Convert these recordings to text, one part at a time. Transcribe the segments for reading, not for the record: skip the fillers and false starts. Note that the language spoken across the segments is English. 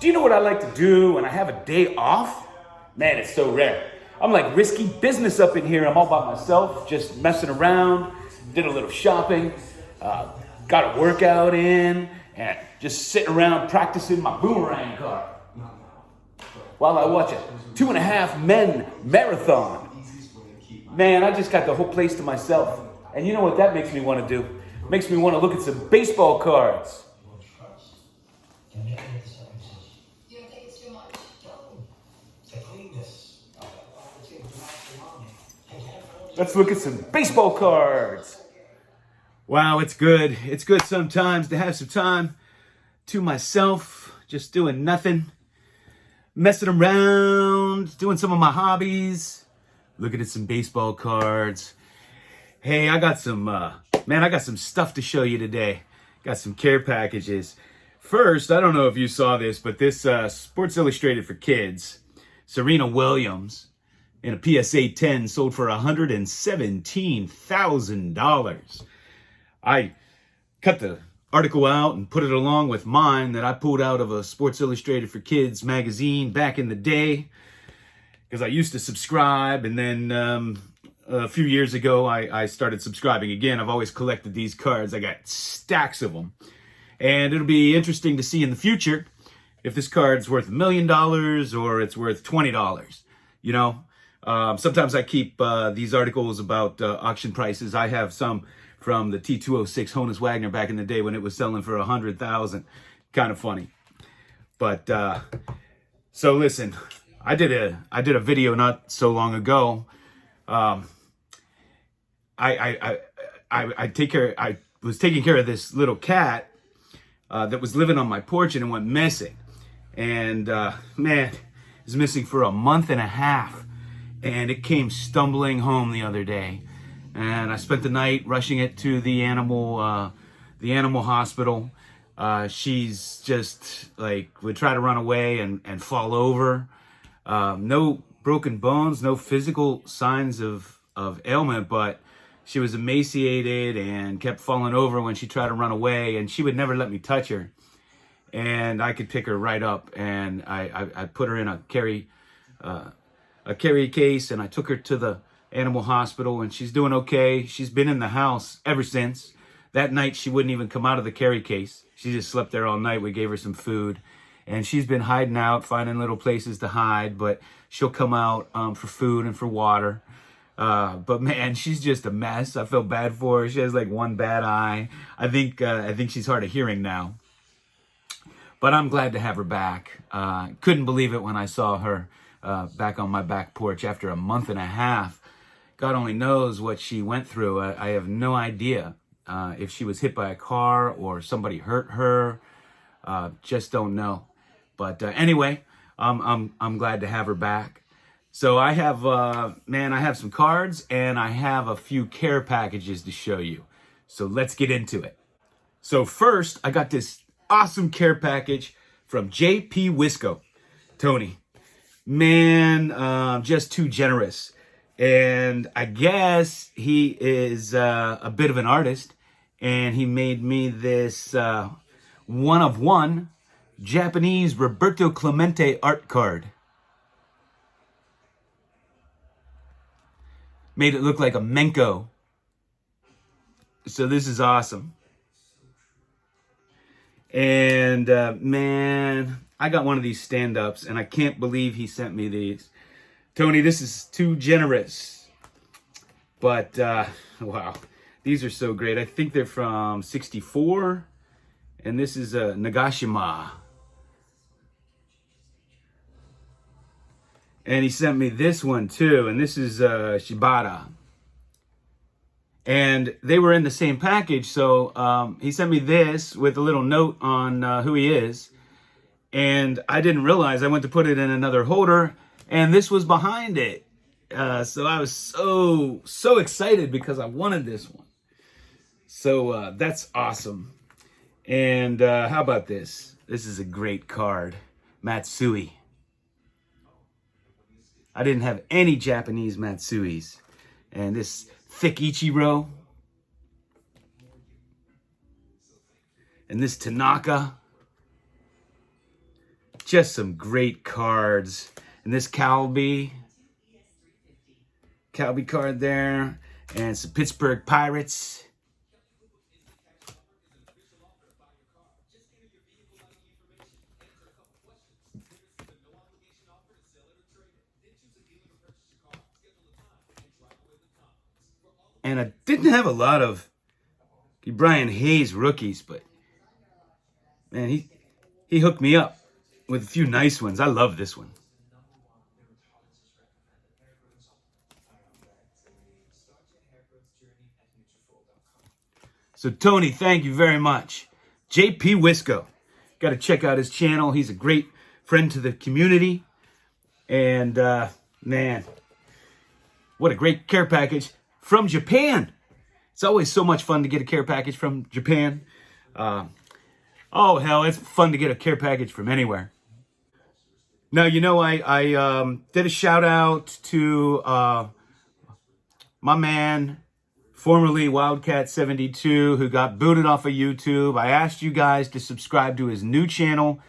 Do you know what I like to do when I have a day off? Man, it's so rare. I'm like risky business up in here. I'm all by myself, just messing around. Did a little shopping, got a workout in, and just sitting around practicing my boomerang card while I watch a 2.5 men marathon. Man, I just got the whole place to myself. And you know what that makes me want to do? Makes me want to look at some baseball cards. Let's look at some baseball cards. Wow, it's good. It's good sometimes to have some time to myself, just doing nothing, messing around, doing some of my hobbies, looking at some baseball cards. Hey, I got some, I got some stuff to show you today. Got some care packages. First, I don't know if you saw this, but this Sports Illustrated for Kids, Serena Williams, in a PSA 10 sold for $117,000. I cut the article out and put it along with mine that I pulled out of a Sports Illustrated for Kids magazine back in the day, because I used to subscribe, and then a few years ago I started subscribing again. I've always collected these cards. I got stacks of them, and it'll be interesting to see in the future if this card's worth $1 million or it's worth $20. You know, sometimes I keep these articles about auction prices. I have some from the T206 Honus Wagner back in the day when it was selling for $100,000. Kind of funny. But so listen, I did a video not so long ago. I was taking care of this little cat that was living on my porch, and it went missing. And man, it was missing for a month and a half. And it came stumbling home the other day, and I spent the night rushing it to the animal hospital. She's just like would try to run away and fall over. No broken bones, no physical signs of ailment, but she was emaciated and kept falling over when she tried to run away, and she would never let me touch her. And I could pick her right up, and I put her in a carry case, and I took her to the animal hospital, and she's doing okay. She's been in the house ever since. That night, she wouldn't even come out of the carry case. She just slept there all night. We gave her some food, and she's been hiding out, finding little places to hide, but she'll come out for food and for water. But man, she's just a mess. I feel bad for her. She has like one bad eye. I think she's hard of hearing now. But I'm glad to have her back. Couldn't believe it when I saw her back on my back porch after a month and a half. God only knows what she went through. I have no idea if she was hit by a car or somebody hurt her. Just don't know. But anyway, I'm glad to have her back. So I have, I have some cards, and I have a few care packages to show you. So let's get into it. So first, I got this awesome care package from J.P. Wisco. Tony, man, just too generous. And I guess he is a bit of an artist, and he made me this one-of-one Japanese Roberto Clemente art card. Made it look like a Menko. So this is awesome. And man, I got one of these stand-ups, and I can't believe he sent me these. Tony, this is too generous. But wow, these are so great. I think they're from '64, and this is a Nagashima. And he sent me this one too, and this is Shibata. And they were in the same package, so he sent me this with a little note on who he is. And I didn't realize, I went to put it in another holder, and this was behind it. So I was so excited because I wanted this one. So that's awesome. And how about this? This is a great card. Matsui. I didn't have any Japanese Matsuis. And this thick Ichiro. And this Tanaka. just some great cards. And this Calby card there, and some Pittsburgh Pirates. And I didn't have a lot of Brian Hayes rookies, but man, he hooked me up with a few nice ones. I love this one. So Tony, thank you very much. JP Wisco, got to check out his channel. He's a great friend to the community. And man, what a great care package from Japan. It's always so much fun to get a care package from Japan. Oh, hell, it's fun to get a care package from anywhere. Now, you know, I did a shout out to my man, formerly Wildcat72, who got booted off of YouTube. I asked you guys to subscribe to his new channel.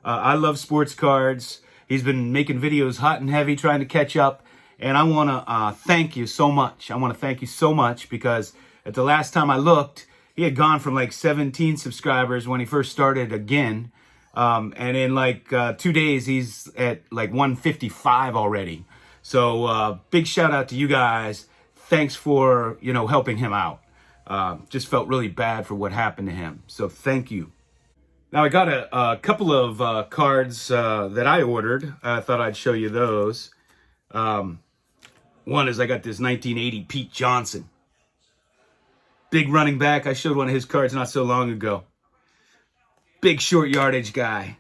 I love sports cards. He's been making videos hot and heavy, trying to catch up. And I want to thank you so much. I want to thank you so much because at the last time I looked, he had gone from like 17 subscribers when he first started again. And in like 2 days, he's at like 155 already. So big shout out to you guys. Thanks for, you know, helping him out. Just felt really bad for what happened to him. So thank you. Now I got a couple of cards that I ordered. I thought I'd show you those. One is I got this 1980 Pete Johnson. Big running back. I showed one of his cards not so long ago. Big short yardage guy.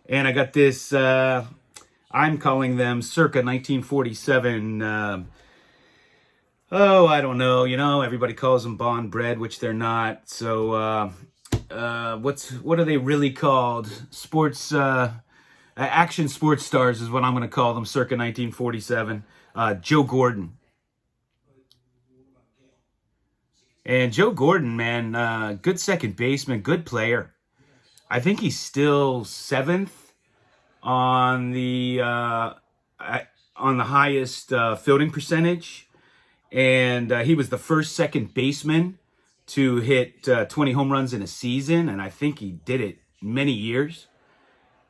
And I got this, I'm calling them circa 1947. I don't know. You know, everybody calls them Bond bred, which they're not. So, what are they really called? Sports, action sports stars is what I'm going to call them, circa 1947. Joe Gordon. And Joe Gordon, man, good second baseman, good player. I think he's still 7th on the highest fielding percentage, and he was the first second baseman to hit 20 home runs in a season, and I think he did it many years.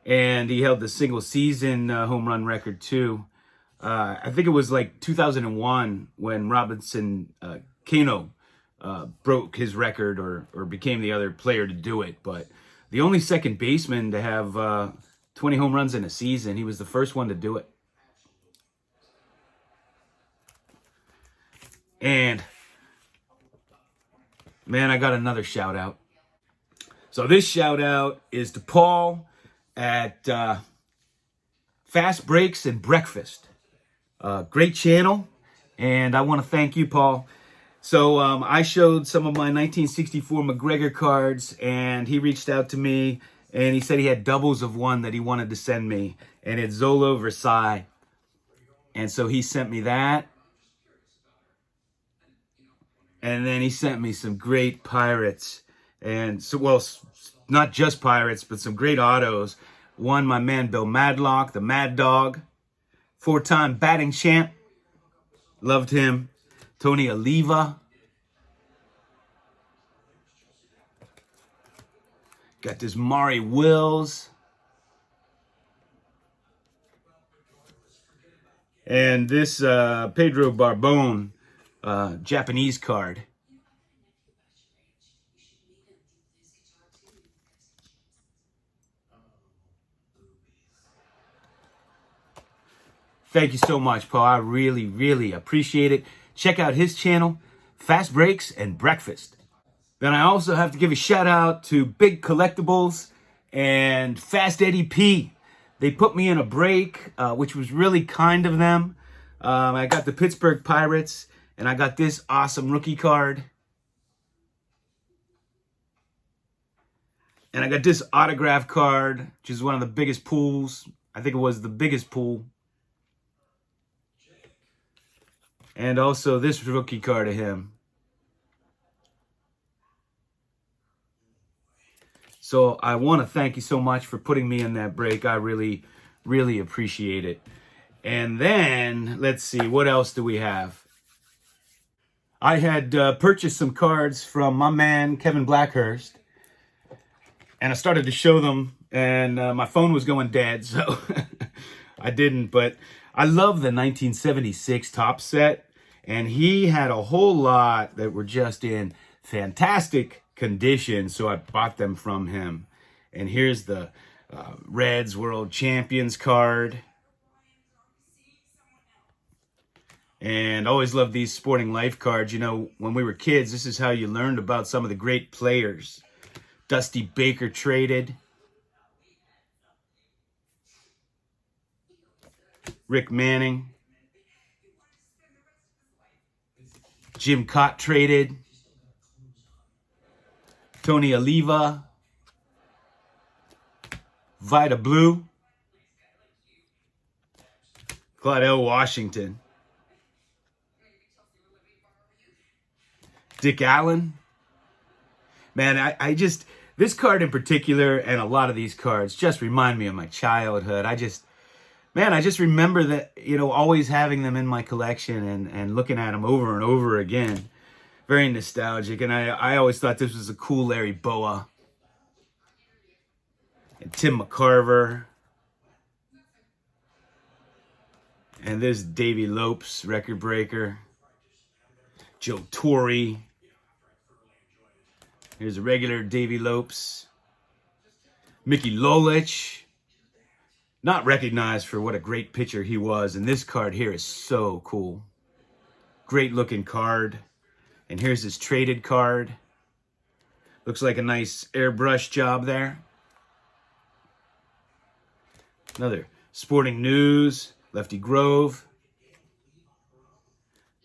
And he held the single season home run record too. I think it was like 2001 when Robinson Cano broke his record or became the other player to do it. But the only second baseman to have 20 home runs in a season, he was the first one to do it. And man, I got another shout out. So this shout out is to Paul at Fast Breaks and Breakfast. Great channel, and I want to thank you, Paul. So I showed some of my 1964 McGregor cards, and he reached out to me, and he said he had doubles of one that he wanted to send me, and it's Zolo Versailles. And so he sent me that. And then he sent me some great Pirates. And so, well, not just Pirates, but some great autos. One, my man Bill Madlock, the Mad Dog. 4-time batting champ. Loved him. Tony Oliva. Got this Maury Wills. And this Pedro Barbone Japanese card. Thank you so much, Paul. I really, really appreciate it. Check out his channel, Fast Breaks and Breakfast. Then I also have to give a shout out to Big Collectibles and Fast Eddie P. They put me in a break, which was really kind of them. I got the Pittsburgh Pirates, and I got this awesome rookie card. And I got this autograph card, which is one of the biggest pools. I think it was the biggest pool. And also this rookie card of him. So I want to thank you so much for putting me in that break. I really, really appreciate it. And then, let's see, what else do we have? I had purchased some cards from my man, Kevin Blackhurst. And I started to show them, and my phone was going dead, so I didn't. But I love the 1976 top set. And he had a whole lot that were just in fantastic condition, so I bought them from him. And here's the Reds World Champions card. And I always loved these Sporting Life cards. You know, when we were kids, this is how you learned about some of the great players. Dusty Baker traded. Rick Manning. Jim Cott traded. Tony Oliva. Vida Blue. Claudell Washington. Dick Allen. Man, I just, this card in particular, and a lot of these cards just remind me of my childhood. I just remember that, you know, always having them in my collection and looking at them over and over again. Very nostalgic. And I always thought this was a cool Larry Boa. And Tim McCarver. And this Davy Lopes, record breaker. Joe Torre. Here's a regular Davy Lopes. Mickey Lolich. Not recognized for what a great pitcher he was. And this card here is so cool. Great looking card. And here's his traded card. Looks like a nice airbrush job there. Another Sporting News. Lefty Grove.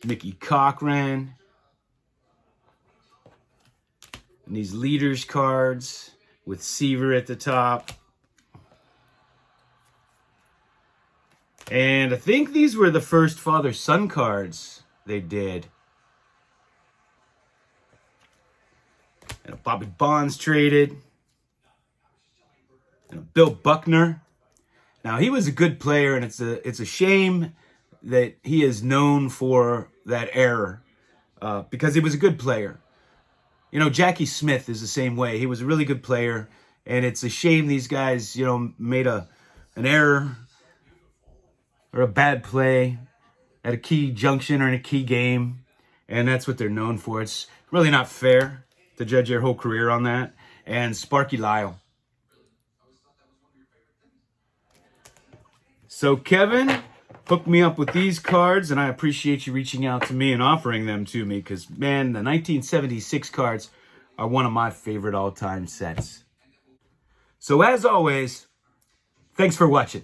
Mickey Cochran. And these leaders cards with Seaver at the top. And I think these were the first father-son cards they did. And a Bobby Bonds traded. And a Bill Buckner. Now, he was a good player, and it's a shame that he is known for that error because he was a good player. You know, Jackie Smith is the same way. He was a really good player, and it's a shame these guys, you know, made an error or a bad play at a key junction or in a key game, and that's what they're known for. It's really not fair to judge their whole career on that. And Sparky Lyle. So Kevin hooked me up with these cards, and I appreciate you reaching out to me and offering them to me because, man, the 1976 cards are one of my favorite all-time sets. So as always, thanks for watching.